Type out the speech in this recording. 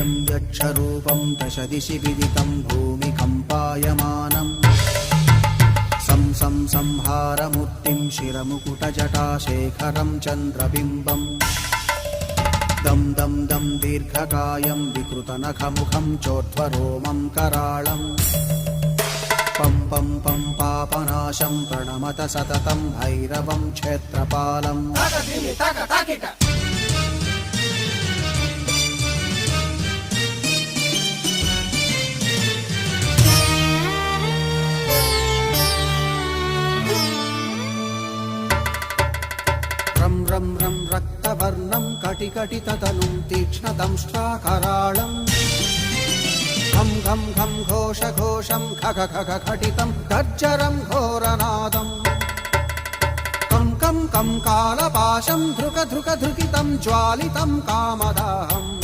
यं यक्षरूपं दशदिशि विदितं भूमिकम्पायमानम् सं संहारमूर्तिं शिरमुकुटजटाशेखरं चन्द्रबिम्बम् दं दं दं दीर्घकायं विकृतनखमुखं चोर्ध्वरोमं कराळम् पं पं पं पापनाशं प्रणमत सततं भैरवं क्षेत्रपालम् रं रं रं रक्तवर्णं कटिकटिततनुं तीक्ष्णदंष्ट्राकराळम् घं घं घं घोषघोषं खग खग खटितं गर्जरं घोरनादम् कं कं कं कालपाशं धृक धृक धृकितं ज्वालितं कामदाहम्